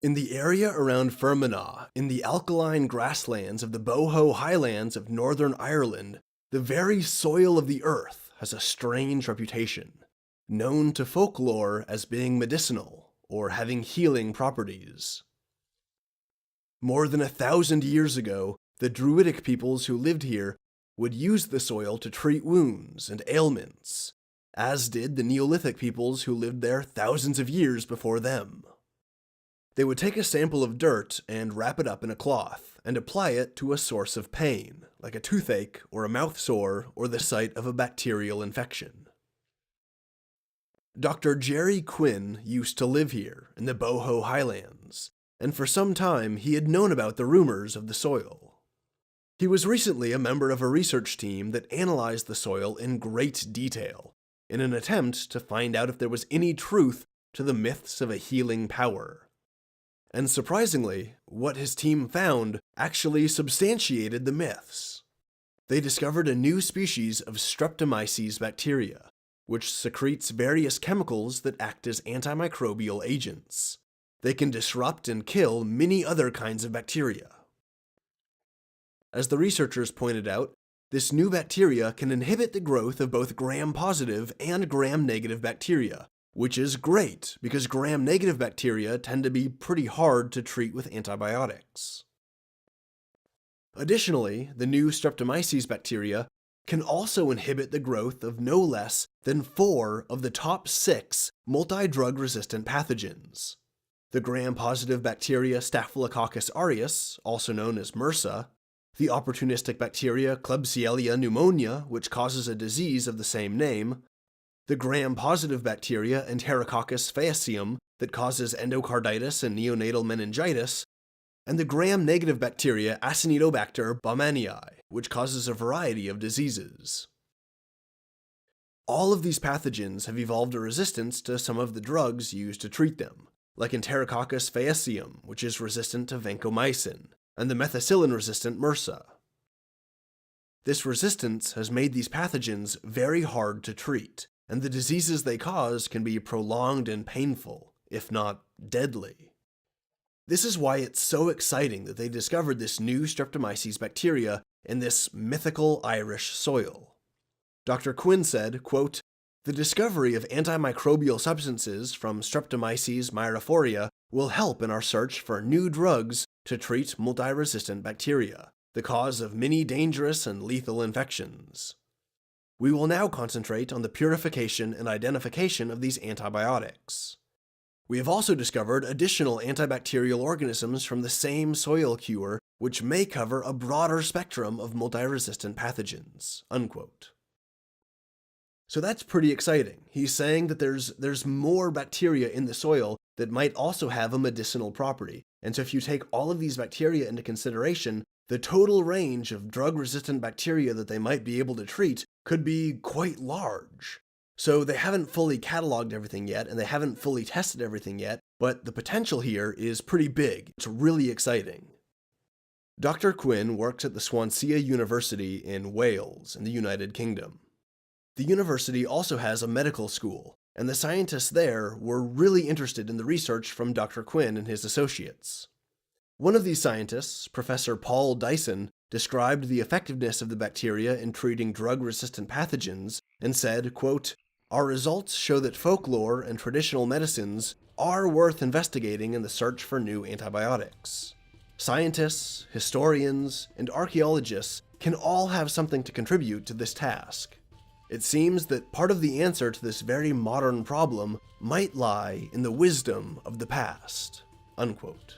In the area around Fermanagh, in the alkaline grasslands of the Boho Highlands of Northern Ireland, the very soil of the earth has a strange reputation, known to folklore as being medicinal or having healing properties. More than 1,000 years ago, the Druidic peoples who lived here would use the soil to treat wounds and ailments, as did the Neolithic peoples who lived there thousands of years before them. They would take a sample of dirt and wrap it up in a cloth and apply it to a source of pain, like a toothache or a mouth sore or the site of a bacterial infection. Dr. Jerry Quinn used to live here in the Boho Highlands, and for some time he had known about the rumors of the soil. He was recently a member of a research team that analyzed the soil in great detail, in an attempt to find out if there was any truth to the myths of a healing power. And surprisingly, what his team found actually substantiated the myths. They discovered a new species of Streptomyces bacteria, which secretes various chemicals that act as antimicrobial agents. They can disrupt and kill many other kinds of bacteria. As the researchers pointed out, this new bacteria can inhibit the growth of both gram-positive and gram-negative bacteria, which is great because gram-negative bacteria tend to be pretty hard to treat with antibiotics. Additionally, the new Streptomyces bacteria can also inhibit the growth of no less than 4 of the top 6 multi-drug-resistant pathogens. The gram-positive bacteria Staphylococcus aureus, also known as MRSA, the opportunistic bacteria Klebsiella pneumonia, which causes a disease of the same name, the gram-positive bacteria Enterococcus faecium that causes endocarditis and neonatal meningitis, and the gram-negative bacteria Acinetobacter baumannii, which causes a variety of diseases. All of these pathogens have evolved a resistance to some of the drugs used to treat them, like Enterococcus faecium, which is resistant to vancomycin, and the methicillin-resistant MRSA. This resistance has made these pathogens very hard to treat, and the diseases they cause can be prolonged and painful, if not deadly. This is why it's so exciting that they discovered this new Streptomyces bacteria in this mythical Irish soil. Dr. Quinn said, quote, "The discovery of antimicrobial substances from Streptomyces myrifloria will help in our search for new drugs to treat multi-resistant bacteria, the cause of many dangerous and lethal infections. We will now concentrate on the purification and identification of these antibiotics. We have also discovered additional antibacterial organisms from the same soil cure, which may cover a broader spectrum of multi-resistant pathogens." Unquote. So that's pretty exciting. He's saying that there's more bacteria in the soil that might also have a medicinal property. And so if you take all of these bacteria into consideration, the total range of drug-resistant bacteria that they might be able to treat could be quite large. So they haven't fully cataloged everything yet, and they haven't fully tested everything yet, but the potential here is pretty big. It's really exciting. Dr. Quinn works at the Swansea University in Wales, in the United Kingdom. The university also has a medical school, and the scientists there were really interested in the research from Dr. Quinn and his associates. One of these scientists, Professor Paul Dyson, described the effectiveness of the bacteria in treating drug-resistant pathogens and said, quote, "Our results show that folklore and traditional medicines are worth investigating in the search for new antibiotics. Scientists, historians, and archaeologists can all have something to contribute to this task. It seems that part of the answer to this very modern problem might lie in the wisdom of the past." Unquote.